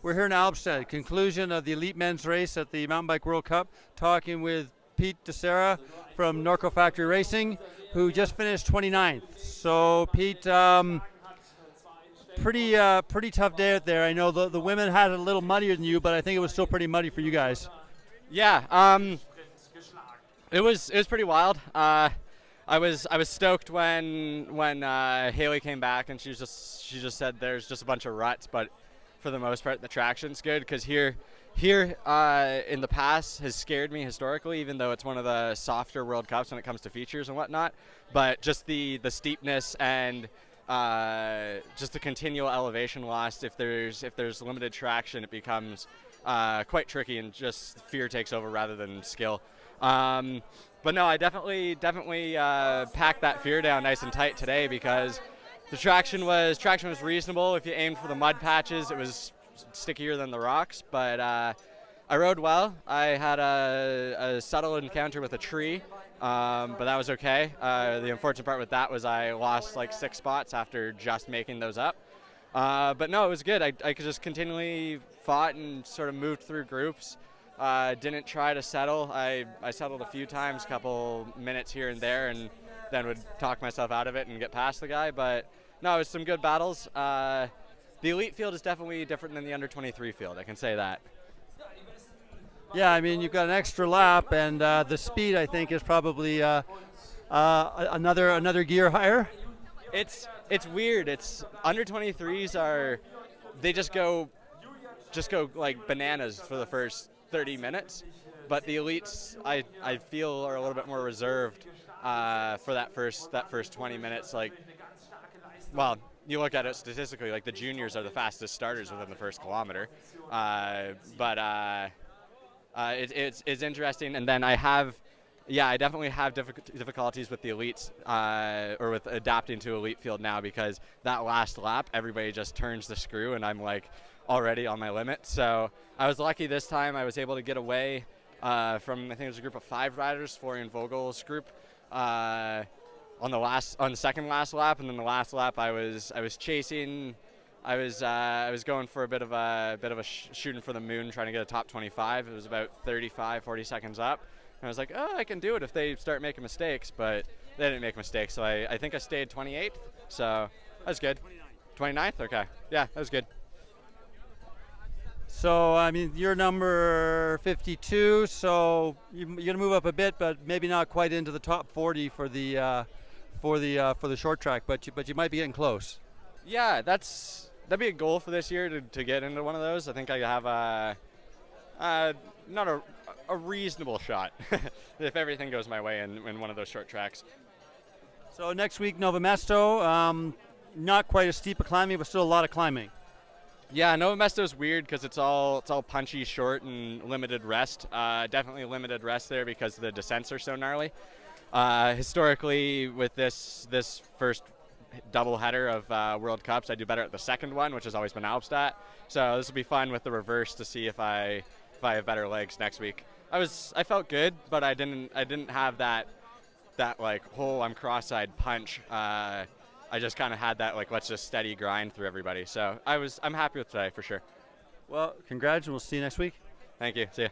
We're here in Albstadt, conclusion of the elite men's race at the Mountain Bike World Cup, talking with Pete Disera from Norco Factory Racing, who just finished 29th. So, Pete, pretty tough day out there. I know the women had it a little muddier than you, but I think it was still pretty muddy for you guys. Yeah, it was pretty wild. I was stoked when Haley came back, and she just said there's just a bunch of ruts, but for the most part the traction's good, because here in the past has scared me historically, even though it's one of the softer World Cups when it comes to features and whatnot. But just the steepness and just the continual elevation loss, if there's limited traction, it becomes quite tricky, and just fear takes over rather than skill. But no, I definitely packed that fear down nice and tight today, because the traction was reasonable. If you aimed for the mud patches, it was stickier than the rocks, but I rode well. I had a subtle encounter with a tree, but that was okay. The unfortunate part with that was I lost like 6 spots after just making those up. But no, it was good. I could just continually fought and sort of moved through groups. Didn't try to settle. I settled a few times, couple minutes here and there, and then would talk myself out of it and get past the guy. But no, it was some good battles. The elite field is definitely different than the under 23 field, I can say that. Yeah, I mean, you've got an extra lap, and the speed, I think, is probably another gear higher. It's weird. It's under 23s they just go like bananas for the first 30 minutes, but the elites I feel are a little bit more reserved for that first 20 minutes. Like, well, you look at it statistically, like the juniors are the fastest starters within the first kilometer, but it's interesting. And then I definitely have difficulties with the elites, or with adapting to elite field now, because that last lap everybody just turns the screw, and I'm like already on my limit. So I was lucky this time. I was able to get away from, I think it was a group of 5 riders, Florian Vogel's group, on the second last lap, and then the last lap I was chasing. I was going for a bit of a shooting for the moon, trying to get a top 25. It was about 40 seconds up, and I was like, oh, I can do it if they start making mistakes, but they didn't make mistakes. So I think I stayed 28th, so that's good. 29th, okay, yeah, that was good. So, I mean, you're number 52, so you're going to move up a bit, but maybe not quite into the top 40 for the short track, but you might be getting close. Yeah, that'd be a goal for this year, to get into one of those. I think I have not a reasonable shot if everything goes my way in one of those short tracks. So next week, Nove Mesto, not quite as steep a climbing, but still a lot of climbing. Yeah, Nove Mesto is weird because it's all punchy, short, and limited rest. Definitely limited rest there because the descents are so gnarly. Historically, with this first double header of World Cups, I do better at the second one, which has always been Albstadt. So this will be fun with the reverse to see if I have better legs next week. I felt good, but I didn't have that like whole I'm cross-eyed punch. I just kind of had that like let's just steady grind through everybody. So I'm happy with today for sure. Well, congrats, and we'll see you next week. Thank you. See ya.